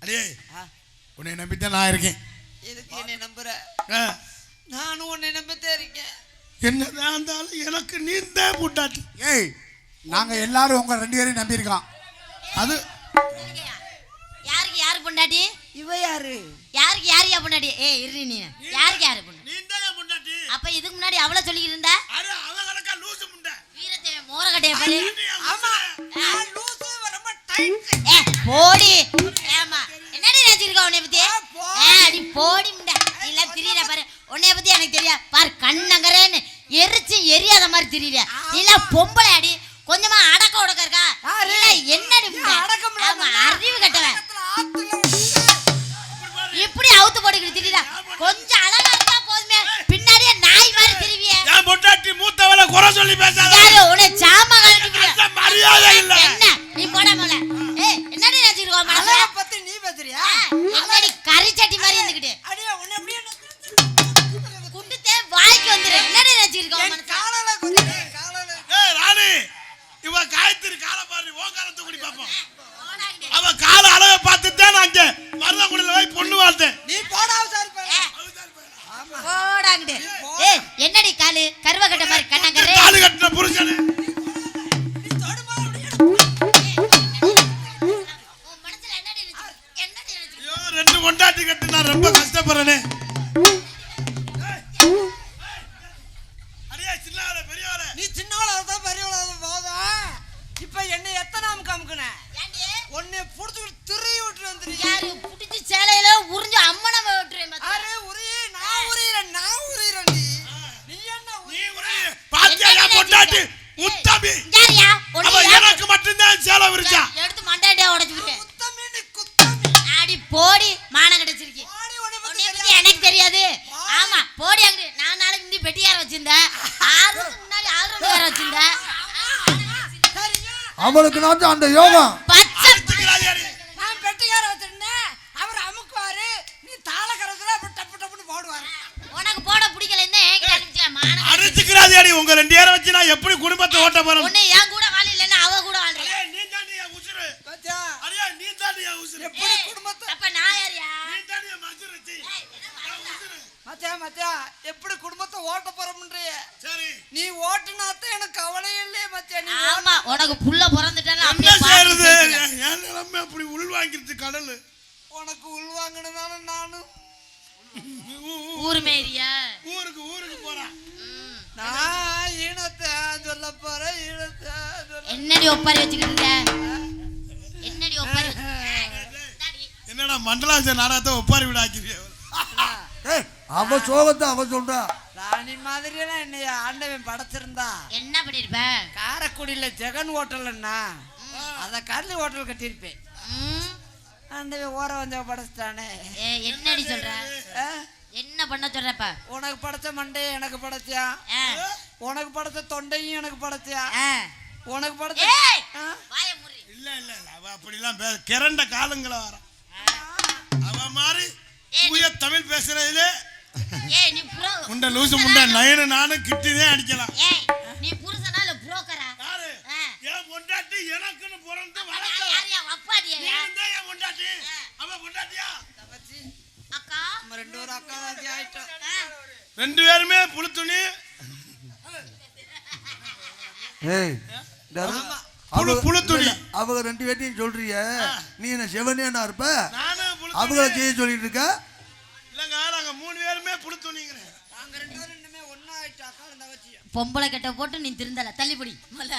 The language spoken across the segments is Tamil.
அடே உன்னை நம்பித்தான் நான் இருக்கேன். எதுக்கு என்னை நம்புற? நானும் உன்னை நம்பித்தான் இருக்கேன். என்னதான் இருந்தாலும் எனக்கு நீ தான் பொண்டாட்டி. ஏய் நாங்க எல்லாரும் உங்க 2 பேரையும் நம்பியிருக்கோம். அது யாருக்கு யாரு பொண்டாட்டி? இவ யாரு? யாருக்கு யாரியா பொண்டாட்டி? ஏய் இரு நீ. யாருக்கு யாரு பொண்டாட்டி? நீ தான் பொண்டாட்டி. அப்ப இதுக்கு முன்னாடி அவள சொல்லிட்டு இருந்தா? அட அவ கணக்கா லூசு முண்டை. வீரத்தை மோரகடைய பாரு. ஆமா நான் லூசு ரொம்ப டைட். போடி. ஏமா என்னடி நினைச்சிருக்க உன்னை பத்தி? அடி போடி முண்டை. இல்ல திரியற பாரு. உன்னை பத்தி எனக்கு தெரியா. பாரு கண்ணங்கரேன்னு எரிச்சு எரியாத மாதிரி திரியற. இல்ல பொம்பளை அடி. கொஞ்சமா அடக்க உடக்க இருக்கா? இல்ல என்னடி முண்டை? ஆமா அறிவு கட்டவன். இப்படி அவுத்து போட்டுக்கிட்டு திரியற. கொஞ்சம் அழகா இருந்தா போதுமே. பின்னாடியே நாய் மாதிரி திரிவிய. நான் பொண்டாட்டி மூத்தவள குறை சொல்லி பேசாத. யாரு உன்னை சாமா கழட்டிக்கிற? மரியாதை இல்ல. என்ன நீ போட மல. ஏய் என்னடி நினைச்சிருக்க மனச? அத பத்தி நீ பேசுறியா? என்னடி கரிச்சட்டி மாதிரி இருந்துக்கிட்டு. அடியே உன்னை அப்படியே குண்டுதே வாய்க்கு வந்துரு. என்னடி நினைச்சிருக்க மனச? காலால குதிரே காலால. ஏய் ராணி இவ காயத்ரி கால பாரு ஓ காலத்து குடி பாப்போம். அவ கால அளவ பார்த்துட்டே நான் அங்க மருதங்குடில போய் பொண்ணு வாழ்த்தேன். நீ போடாவ சார் பே. ஆமா போடாங்கடே. ஏய் என்னடி காலு கருவகட்ட மாதிரி கண்ணங்கரே. காலு கட்டன புருஷனே. நீ தொடுமா அப்படியே. உன் மனசுல என்னடி நினைச்சு? என்னடி நினைச்சு? ஐயோ 2 பொண்டாட்டி கட்டி நான் ரொம்ப கஷ்டப்படுறேனே. அடியே சின்னவளே பெரியவளே. நீ சின்னவளா தான் பெரியவளா போதா. இப்போ என்ன எத்தனாம் காம்க்குன? ஏண்டி? உன்னை புடிச்சு திரி விட்டு வந்துறீங்க. யாரு புடிச்சு சேலையில உறிஞ்சு அம்மன விட்டுறேன் பாத்து. அரே உரி நான் உரிறேன் நீ என்ன நீ ஒரு பாத்தியா பொண்டாட்டி முத்தமி. யாரியா? அவ எனக்கு மட்டும் தான் சேலை விரிச்சா. எடுத்து மண்டையடே உடைச்சு விட்டேன். குத்தமி நீ குத்தமி. அடி போடி மானம் கிடைச்சிருக்கு. ஆடி உன்னை பத்தி உன்னை பத்தி எனக்கு தெரியாது. ஆமா போடி அங்க. நான் நாளைக்கு இந்த பெட்டியார வச்சிருந்தேன். 6 வருஷத்துக்கு முன்னாடி 6 ரூபாய் வேற வச்சிருந்தேன். சரியா? அவளுக்கு நாட்டு அந்த யோகம். பச்சை நான் பெட்டியார வச்சிருந்தேன். அவர் அமுக்குவாரு. நீ தாள கரத்துல அப்ப டப்பு டப்புன்னு போடுவாரு. உனக்கு போட பிடிக்கல என்ன என்கிட்ட அனுப்பிச்சா மானம். அடிச்சுக்கிறாதேடி உங்க 2 பேரை வச்சு நான் எப்படி குடும்பத்தை ஓட்ட போறேன்? உன்னை ஏன் கூட வாழ இல்லன்னா அவ கூட வாழ்றேன். அடே நீ தாண்டி என் உசுரு. பாத்தியா? அடே நீ தாண்டி என் உசுரு. எப்படி குடும்பத்தை அப்ப நான் யாரியா? நீ தாண்டி என் மசுரச்சி. மத்தியா எப்படி குடும்பத்தை ஓட்ட போறோம்ன்றிய? சரி நீ ஓட்டுனாத்த எனக்கு கவலையே இல்லையே மத்தியா. நீ ஆமா உனக்கு புள்ள பிறந்துட்டால என்ன அப்படியே செய்யறது? பாத்து. என் நிலைமை அப்படி உள் வாங்கிருச்சு கடல். உனக்கு உள்வாங்கினதால நானும் ஊர் மேரியா? ஊருக்கு போறான். நான் ஈனத்தை சொல்ல போறேன். ஈனத்தை என்னடி ஒப்பாரி வச்சுக்கிட்டு? என்னடி ஒப்பாரி? என்னடா மண்டலாச நாடகத்தை ஒப்பாரி விட ஆக்கிறியா? ஏய் அவ சோகத்தை அவ சொல்றா. ராணி மாதிரியெல்லாம் என்னைய ஆண்டவன் படைச்சிருந்தா என்ன பண்ணிருப்ப? காரைக்குடியில ஜெகன் ஹோட்டல்னா அத கர்லி ஹோட்டல் கட்டியிருப்பேன். ஆண்டவன் ஓர வந்த படைச்சிட்டானே. என்னடி சொல்ற? என்ன பண்ண சொல்றப்ப? உனக்கு படைச்ச மண்டையை எனக்கு படைச்சியா? உனக்கு படைச்ச தொண்டையும் எனக்கு படைச்சியா? உனக்கு படைச்ச வாய மூடி. இல்ல அவ அப்படிலாம் கிரண்ட காலங்கள வர அவ மாதிரி தூய தமிழ் பேசுறதுல ஏய் நீ ப்ரோ முண்ட லூசு முண்ட நயன நானும் கிட்டிதே அடிக்கலாம். ஏய் நீ புருஷனா இல்ல புரோக்கரா? யாரு? ஏன் பொண்டாட்டி எனக்குன்னு பொறந்து வளர்ந்த. யாரியா அப்பாடியா? நீ வந்து ஏன் பொண்டாட்டி? அவ பொண்டாட்டியா? தவச்சி அக்கா நம்ம 2 பேரும் அக்கா தான் ஆயிட்டோம். 2 பேருமே புளு துணி. ஏய் புளு துணி. அவங்க 2 பேரையும் சொல்றிய. நீ என்ன செவனேனா இருப்ப? நானும் புளு துணி. அவங்கள செய்ய சொல்லிட்டு இருக்க. இல்லங்க நாங்க 3 பேருமே புளு துணிங்கறேன். நாங்க 2 பேரும் இன்னமே ஒண்ணா ஆயிட்டோம். அக்கா தவச்சி பொம்பளை கட்ட போட்டு நீ திருந்தல தள்ளிப்படி மொல்ல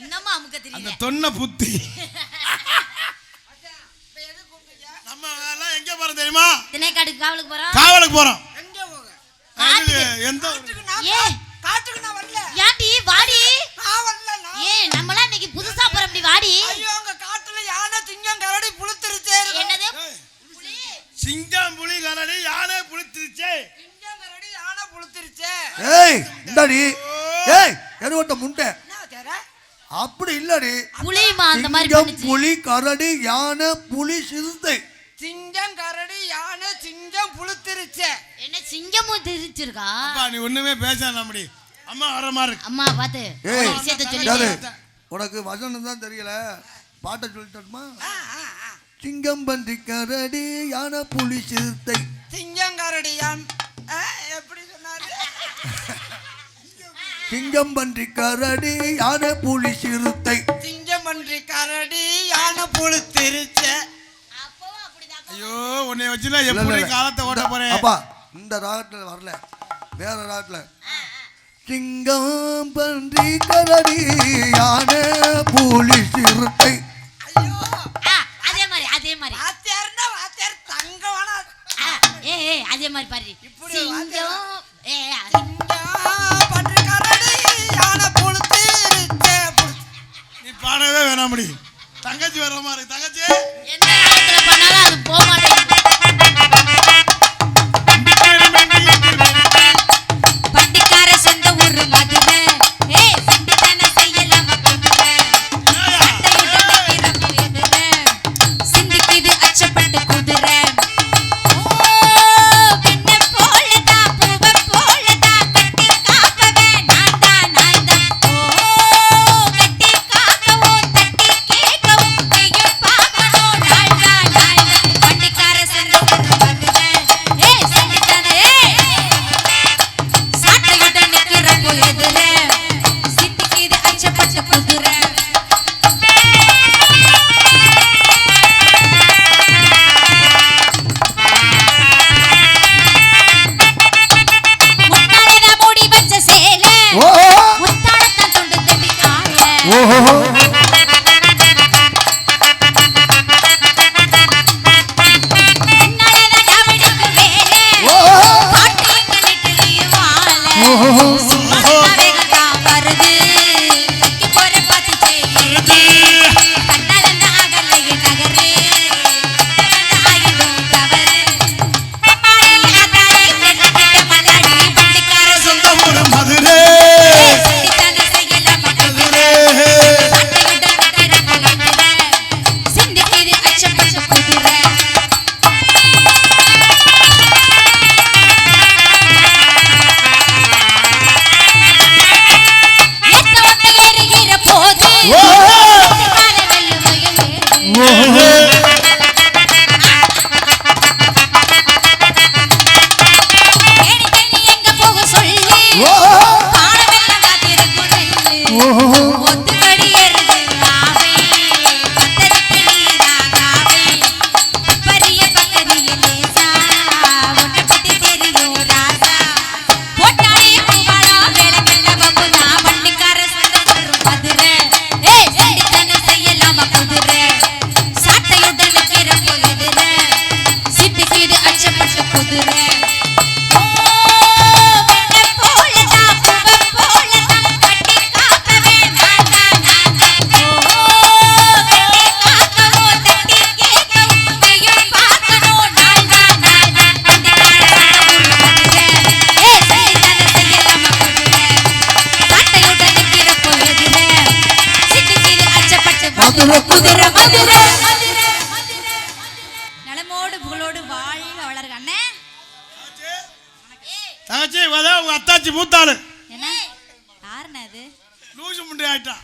இன்னமா அமுக்க அந்த தெரியல. தொன்ன புத்தி. அச்சா இப்ப எது கூப்பிட்டீங்க? நம்ம எல்லாம் எங்க போறோம் தெரியுமா? திணைக்காடுக்கு காவலுக்கு போறோம். காவலுக்கு போறோம். எங்க போக? எந்த காட்டுக்கு நான் வரல. ஏன்டி வாடி? நான் வரல. ஏய் நம்மளா இன்னைக்கு புதுசா போறோம் இப்படி வாடி. ஐயோ அங்க காட்டுல யானை சிங்கம் கரடி புளுத்திருச்சே. என்னது? சிங்கம் புலி கரடி யானை புளித்திருச்சே. சிங்கம் கரடி யானை புளுத்திருச்சே. ஏய் இந்தாடி. ஏய் எருவட்ட முண்டை. என்ன தேர? அப்படி இல்லடி. புலிமா அந்த மாதிரி சிங்கம் பண்ணுச்சு. புலி கரடி யானை புலி சிறுத்தை. சிங்கம் கரடி யானை சிங்கம் புளுத்திருச்சே. என்ன சிங்கமும் தெரிச்சிருக்கா? அப்பா நீ ஒண்ணுமே பேசாத அப்படி. அம்மா வர மாதிரி இருக்கு. அம்மா பாத்து ஏய் விஷயத்தை யாரு? சொல்லி உனக்கு வசனம் தான் தெரியல. பாட்ட சொல்லிட்டோமா? சிங்கம் பன்றி கரடி யானை புலி சிறுத்தை சிங்கங்கரடியான் எப்படி சொன்னாரு? சிங்கம் பன்றி கரடி யானை புலி சிறுத்தை சிங்கமன்றி கரடி யானை புழு திருச்ச. அப்பவும் அப்படிதான். ஐயோ உன்னை வச்சுனா எப்படி காலத்தை ஓட்ட போறேன்? அப்பா இந்த ராகத்துல வரல, வேற ராகத்துல. சிங்கம் பன்றி கரடி யானை புலி சிறுத்தை. அதே மாதிரி அதே மாதிரி வாத்தியார்னா வாத்தியார் தங்கமான அதே மாதிரி பாரு. இப்படி சிங்கம் பன்றி கரடி யானை புழு திருச்ச. நீ பாடவே வேணாம் முடி. தங்கச்சி வர மாதிரி தங்கச்சி என்ன நேரத்துல பண்ணாலும் அது போக மாட்டேங்குது. பண்டிக்கார சொந்த ஊரு மதுரை. சிண்டித்தனம் செய்யலாமா குதிரை. சட்டையுடன் நிற்கிற குதிரை. சிந்திக்குது அச்சப்பட்டு குதிரை. பெண்ணை போலதான் பூவை போலதான் கட்டி காப்பவே நான் தான் நான் தான். கட்டி காக்கவும் தட்டி கேட்கவும் நீயும் பார்க்கணும் நாள் தான் நாள் தான். பண்டிக்கார சொந்த ஊரு மதுரை. சிண்டித்தனம் சாட்டையுடன் நிற்கிற குதிரை. சிந்திக்குது அச்சப்பட்டு குதிரை. முன்னாடிதான் மூடி வச்ச சேலை. ஓஹோ முத்தாடத்தான் தொண்டு தட்டி காலை. ஓஹோ முன்னாடிதான் டாவடிக்கு வேலை. ஓஹோ காட்டையும் கண்ணிட்டு வாழை. ஓஹோ சும்மாதான் வேகத்தான் வருது. கட்டி போற பார்த்து செய்யுது. கண்ணாலந்த அகலையே நகரு. கண்ணாலந்த ஆயுதம் தவறு. அம்மாடி ஆத்தாடி கண்ணிட்ட மல்லாடி. பண்டிக்கார சொந்த ஊரு மதுரை. சிண்டித்தனம் செய்யலாமா குதிரை. சாட்டையுடன் நிற்கிற குதிரை. சிந்திக்குது அச்சப்பட்ட குதிரை. ஏத்த ஒத்த ஏறுகிற போது கால வெல்லுமையில் ஏறு. ஏணி தண்ணி எங்க போக சொல்லி காலமெல்லாம் காத்திருக்கும் நெல்லு. ஒத்துக்கடி ஏறுது ஆவே. பத்தரிக்கு நீராகாவே. பரிய பக்கரிய லேசா. உன்னை பத்தி தெரியும் ராசா. போட்டாடி பூவாளம் வேலை கண்ட பம்புனா. வண்டிக்கார சொந்த ஊரு மதுரை. சிண்டித்தனம் செய்யலாமா குதிரை. சாட்டையுடன் நிற்கிற குதிரை. சிந்திக்குது அச்சப்பட்ட குதிரை. பெண்ணை போலதான் பூவை போலதான் கட்டி காக்கவே நான் தான் நான் தான். கட்டி காக்கவும் தட்டி கேட்கவும் நீயும் பார்க்கணும் நாள் தான் நாள் தான். பண்டிக்கார சொந்த ஊரு மதுரை. சிண்டித்தனம் செய்யலாமா குதிரை. சாட்டையுடன் நிற்கிற குதிரை. சிந்திக்குது அச்சப்பட்ட மதுரை, குதிரை மதுரை. நலமோடு புகழோடு வாழ்க வளர்க அண்ணே. தங்கச்சி இவதான் உங்க அத்தாச்சி மூத்தாளு. என்ன யாருண்ணே அது? லூசு முண்டி ஆயிட்டா.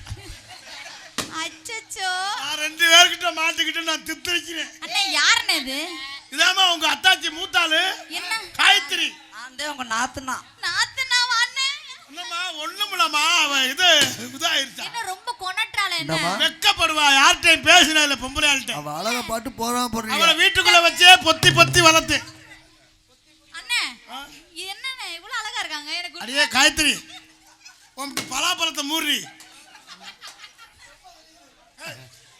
அச்சச்சோ நான் 2 பேர்கிட்ட மாட்டிக்கிட்டு நான் தித்திரிக்கிறேன். அண்ணே யாருண்ணே இது? இதாம்மா உங்க அத்தாச்சி மூத்தாளு என்ன காயத்ரி. அந்த உங்க நாத்துனா நாத்துனாவா அண்ணே? என்னம்மா ஒண்ணுமில்லம்மா அவ இதாயிருச்சா. என்ன ரொம்ப கொனற்றால என்ன? இந்தம்மா வெக்கப்படுவா. யார்கிட்டயும் பேசினா இல்ல பொம்பளையாள்கிட்ட. அவ அழக பாட்டு போறான் போடுறீங்க. அவளை வீட்டுக்குள்ள வச்சே பொத்தி பொத்தி வளர்த்து. அண்ணே இது என்னண்ணே இவ்வளவு அழகா இருக்காங்க எனக்கு அடியே காயத்ரி உன் பலாப்பழத்தை மூறி.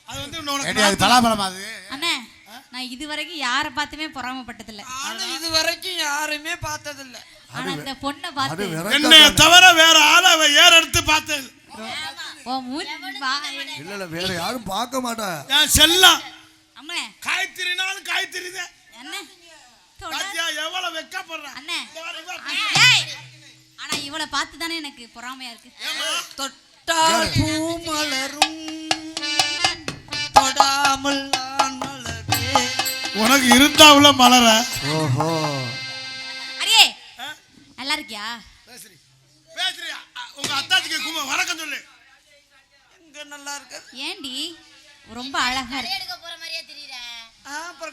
அது வந்து உனக்கு பலாபலமா அது? அண்ணே நான் இது வரைக்கும் யாரை பார்த்துமே பொறாமப்பட்டதில்ல. நானும் இது வரைக்கும் யாருமே பார்த்ததில்ல. ஆனா இந்த பொண்ணை அது பார்த்து என்னைய விரட்டாத. தவிர வேற ஆளை அவ எடுத்து பார்த்தேன். ஓ மூஞ்சி இல்ல இல்ல வேற யாரும் பார்க்க மாட்டா. என் செல்லம் அம்மே காயத்ரினாலும் காயத்ரி தான். அண்ணே தொட பாத்தியா எவ்வளவு வெக்கப்படுறான். அண்ணே இந்த வர இவ. ஏய் ஆனா இவளை பார்த்து தானே எனக்கு பொறாமையா இருக்கு. தொட்டால் பூ மலரும் தொடாமல் நான் மலரே. உனக்கு இருந்தாவுல மலர. ஓஹோ அடியே நல்லா இருக்கியா? பேசுறி உங்க அத்தாச்சிக்கு வணக்கம் சொல்லு. எங்க நல்லா இருக்கு. ஏண்டி ரொம்ப அழகா இருக்கு. எடுக்க போற மாதிரியே தெரியற.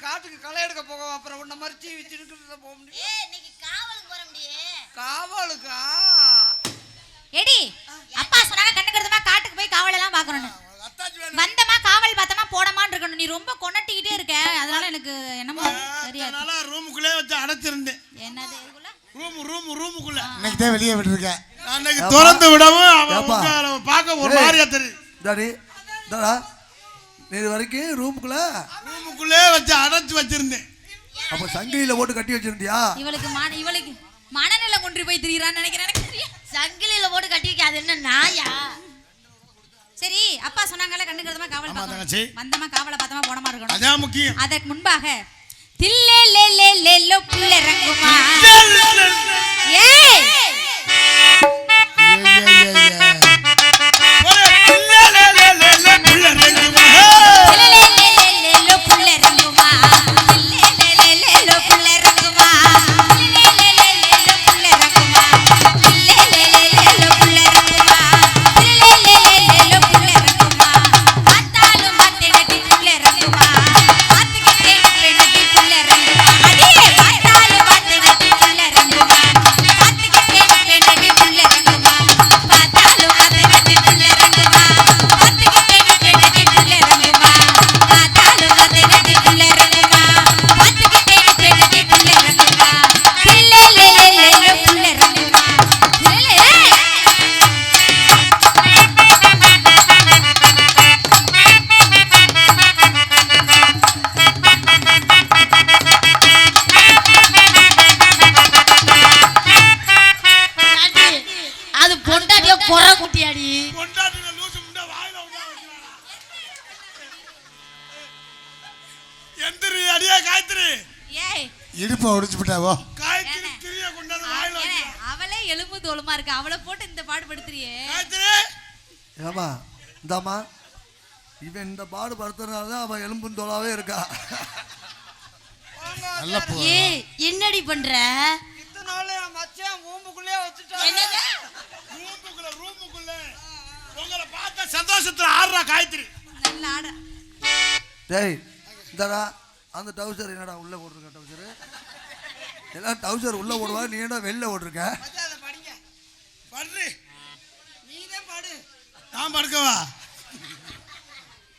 காட்டுக்கு களை எடுக்க போவோம். அப்புறம் உன்ன மாதிரி சீவி சிறுக்கிறத போக முடியும். இன்னைக்கு காவலுக்கு போற முடியே. காவலுக்கா? எடி அப்பா சொன்னாங்க கண்ணுக்கிறதுமா காட்டுக்கு போய் காவல் எல்லாம் பாக்கணும். வந்தமா காவல் பார்த்தமா போடமான்னு இருக்கணும். நீ ரொம்ப கொன்னட்டிக்கிட்டே இருக்க, அதனால எனக்கு என்னமோ தெரியாது. அதனால ரூமுக்குள்ளே வச்சு அடைச்சிருந்தேன். என்னது இதுக்குள்ள? ரூமுக்குள்ள இன்னைக்கு தான் வெளியே விட்டுருக்கேன். அன்னைக்கு திறந்து விடவும் ஏப்பா. அவன் பார்க்க ஒரு மாதிரியா தெரியும். டாடி தாடா நீ வரைக்கும் ரூமுக்குள்ளே வச்சு அடைச்சு வச்சிருந்தேன். அப்ப சங்கிலியில போட்டு கட்டி வச்சிருந்தியா? இவளுக்கு மனநிலை கொண்டு போய் திரியறான்னு நினைக்கிறேன். எனக்கு தெரியும். சங்கிலியில போட்டு கட்டி வைக்க, அது என்ன நாயா? சரி அப்பா சொன்னாங்கல்ல கண்ணுக்கிறதுமா காவல் ஆமா, பார்க்கணும். தங்கச்சி. வந்தமா காவலை பார்த்தமா போடமா இருக்கணும். அதான் முக்கியம். அதற்கு முன்பாக தில்லே லே லே லே லோ புள்ள ரங்குமா. ஏய் இடுப்பை ஒடிச்சு விட்டாவோ. அவளே எலும்பு தோலுமா இருக்கு, அவளை போட்டு இந்த பாடுபடுத்துறியே. ஏமா இந்தாமா இவன் இந்த பாடு படுத்துறதுனாலதான் அவன் எலும்பும் தோலாவே இருக்கா. என்னடி பண்ற? இத்தனால மச்சான் ரூமுக்குள்ளே வச்சுட்டான். ரூமுக்குள்ள உங்களை பார்த்த சந்தோஷத்துல ஆடுறா காயத்ரி. நல்ல ஆட. டேய் இந்தாடா அந்த டவுசர் என்னடா உள்ள போட்டிருக்க? டவுசர் எல்லாம் டவுசர் உள்ள போடுவா, நீ என்ன வெளில போட்டிருக்க? நான் படுக்கவா?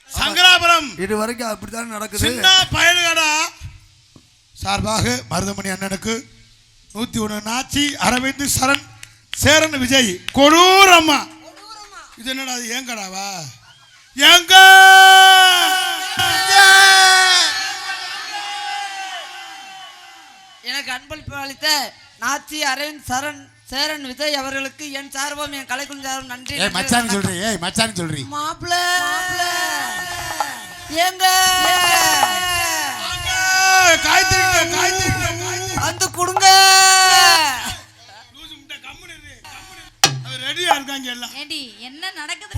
சங்கராபுரம் இது வரைக்கும் அப்படித்தான் நடக்குது. சின்ன பயலுகடா சார்பாக மருதமணி அண்ணனுக்கு 101 நாச்சி அரவிந்த் சரண் சேரன் விஜய் கொடூரம்மா. இது என்னடா அது ஏங்கடாவா? ஏங்க எனக்கு அன்பளிப்பு அளித்த நாச்சி அரவிந்த் சரண் சேரன் விஜய் அவர்களுக்கு என் சார்பம் என் கலைக்குழு சார்பம் நன்றி. மச்சான் சொல்றீ, மச்சான் சொல்றீ. மாப்பிள்ள ஏங்க வந்து கொடுங்க. ரெடியா இருக்காங்க எல்லாம். ஏண்டி என்ன நடக்குது?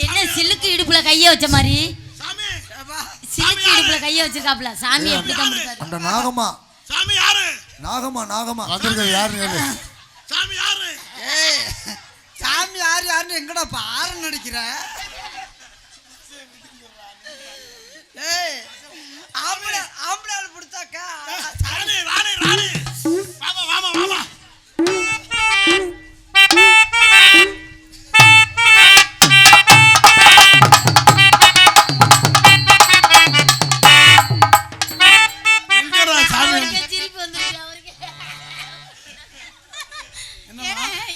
என்ன சிலுக்கு இடுப்புல கைய வச்ச மாதிரி? சிலுக்கு இடுப்புல கைய வச்சிருக்காப்ல. சாமி எப்படி தான் இருக்காரு? அந்த நாகமா. சாமி யாரு? நாகமா வந்திருக்கிறது யாரு? சாமி யாரு? ஏய் சாமி யாருன்னு எங்கடா பாரு நடிக்கிற? ஏய் ஆம்பளை பிடிச்சாக்கா ராணி வாமா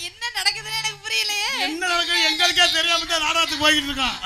என்ன நடக்குதுன்னு எனக்கு புரியலையே. என்ன நடக்குது எங்களுக்கே தெரியாம தான் நாடகத்துக்கு போய்கிட்டு இருக்கான்.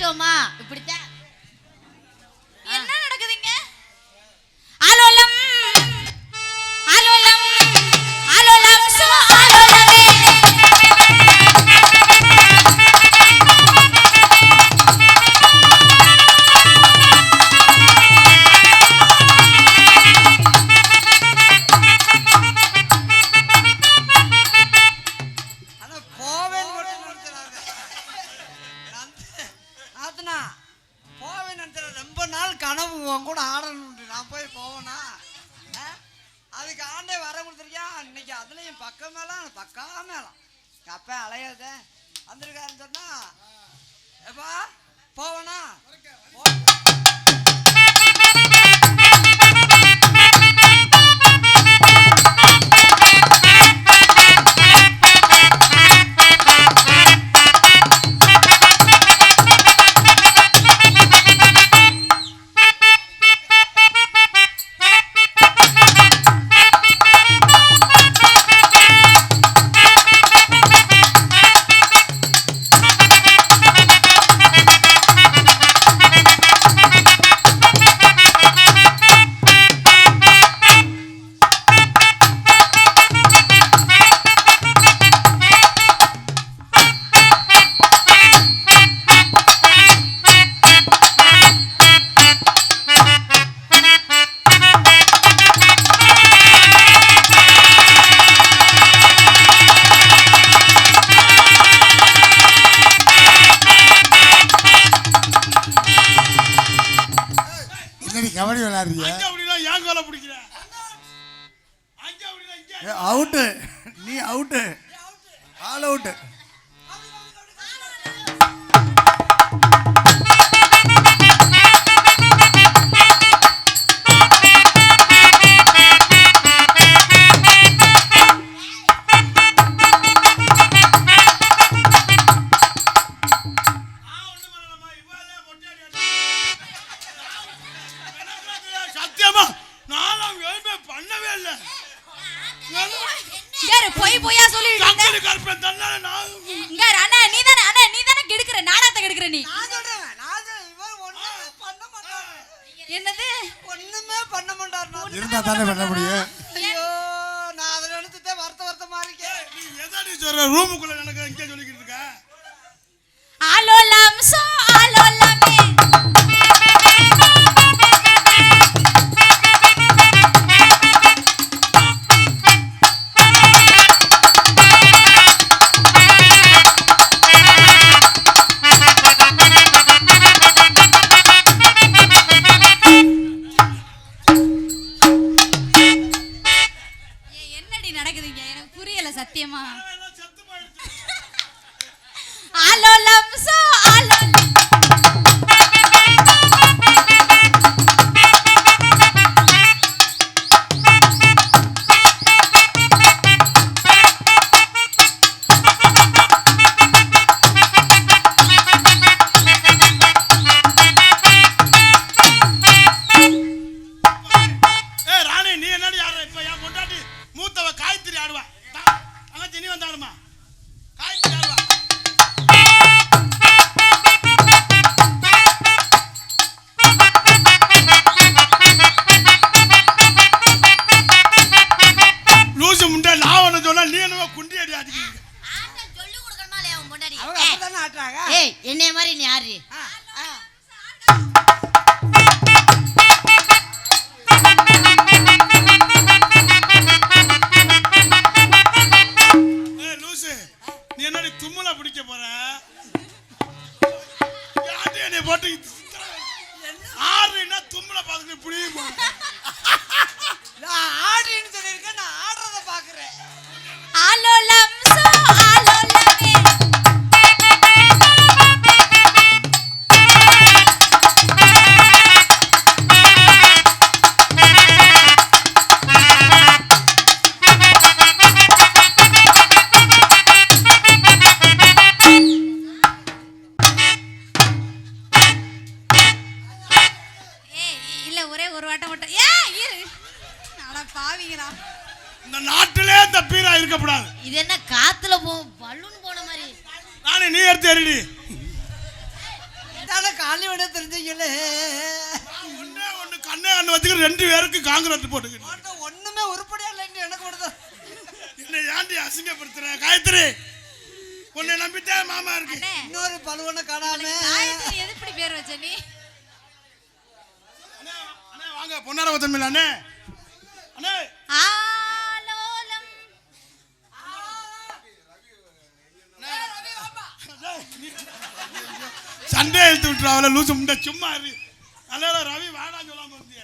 ஆலோலமா இப்படித்தான். என்ன நடக்குதுங்க? ஆலோலம் ஆலோலம் ஆலோலம் சோ ஆலோலமே. ஆனா போவேன்னு மட்டும் நினைச்சிடாத. ஆத்தனா போவேன்னு நினைச்சிட. ரொம்ப நாள் கனவு உன் கூட ஆடணும்னு. நான் போய் போவேனா? அதுக்கு ஆண்டே வர கொடுத்துருக்கியா இன்னைக்கு. அதுலயும் பக்கம் மேலாம் பக்கா மேலாம் அப்ப அலையாத வந்திருக்காருன்னு சொன்னா எப்பா போவேனா? என்னடி கபடி விளையாடுறிய? அங்க அப்படின்னா ஏன் கோல பிடிக்கிற? அங்க அப்படின்னா இங்க அவுட்டு, நீ அவுட்டு, ஆல் அவுட்டு. சத்தியமா நானும் எதுவுமே பண்ணவே இல்லை. யாரு போய் போயா சொல்லிட்டு இருந்த? சங்கிலி கருப்பன் தன்னால நான் இங்க அண்ணா நீ தானே கெடுக்குற நாடகத்தை கெடுக்குற நீ. நான் சொல்றேன் இவன் ஒண்ணுமே பண்ண மாட்டாரு. என்னது? ஒண்ணுமே பண்ண மாட்டாரு. இருந்தா தானே பண்ண முடியும். ஐயோ நான் அதை நினைச்சுட்டே வருத்தமா இருக்கேன். நீ எதாடி சொல்ற? ரூமுக்குள்ள எனக்கு இங்கே சொல்லிக்கிட்டு இருக்க? ஆலோலம் சோ ஆலோலமே. என்னடி நடக்குதுங்க? எனக்கு புரியல சத்தியமா. எல்லாம் செத்து போயிடுச்சு. ஆலோலம் சோ ஆலோலம். ஏய் ராணி, நீ என்னடி ஆடுற? இப்ப என் பொண்டாட்டி மூத்தவ காயத்ரி ஆடுவா. அங்க திணி வந்தாடுமா காயத்ரி ஆடுவா. லூசு முண்டை, நான் ஒண்ணு சொன்னா நீ என்னவோ குண்டி அடி அடிக்கிறீங்க. ஆட்ட சொல்லி கொடுக்கணுமா இல்லையா உன் பொண்டாட்டி? அவங்க அப்படித்தானே ஆட்டுறாங்க. ஏய் என்னைய மாதிரி நீ யாரு? ஆ, ஆ. ஏய் லூசு, நீ என்னடி தும்முல பிடிக்க போற? யார்டி என்னை போட்டு ஆடுறீன்னா தும்முல பார்த்துட்டு இப்படியும் போற. நான் ஆடுறேன்னு சொல்லியிருக்கேன். நான் ஆடுறத பாக்குறேன். ஆலோலம் சோ ஆலோலமே. இல்ல ஒரே ஒரு வாட்டம் மட்டும். இரு. அட பாவிங்களா. இந்த நாட்டிலே இந்த பீரா இருக்கக்கூடாது. இது என்ன காத்துல பலூன் போன மாதிரி? நானே நீ எடுத்து எறிடி. தானே காலி விட தெரிஞ்சீங்களே. ஒண்ணே ஒண்ணு கண்ணே கண்ணு வச்சுக்கிட்டு 2 பேருக்கு காங்கிரட் போட்டுக்கிட்டு ஒண்ணுமே உருப்படியா இல்லைன்னு எனக்கு கொடுத்த. என்ன ஏன்டி அசிங்கப்படுத்துற காயத்ரி? உன்னை நம்பிட்டேன் மாமா இருக்கு. அண்ணே, இன்னொரு பழுவனை காணாம காயத்ரி எது இப்படி பேர் வச்ச நீ? அண்ணே வாங்க பொன்னார வத்தமில்ல அண்ணே. அண்ணே ஆலோலம் சண்டே எழுத்து விட்டுறாவல லூசு முண்டை சும்மா இரு. அல்ல ரவி வாடா சொல்லாம இருந்திய.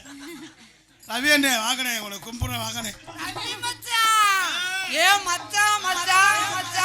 ரவி அண்ணே வாங்கனே உனக்கு கும்பிடுறேன் வாங்கனே. ஏ மச்சான் மச்சான் மச்சான்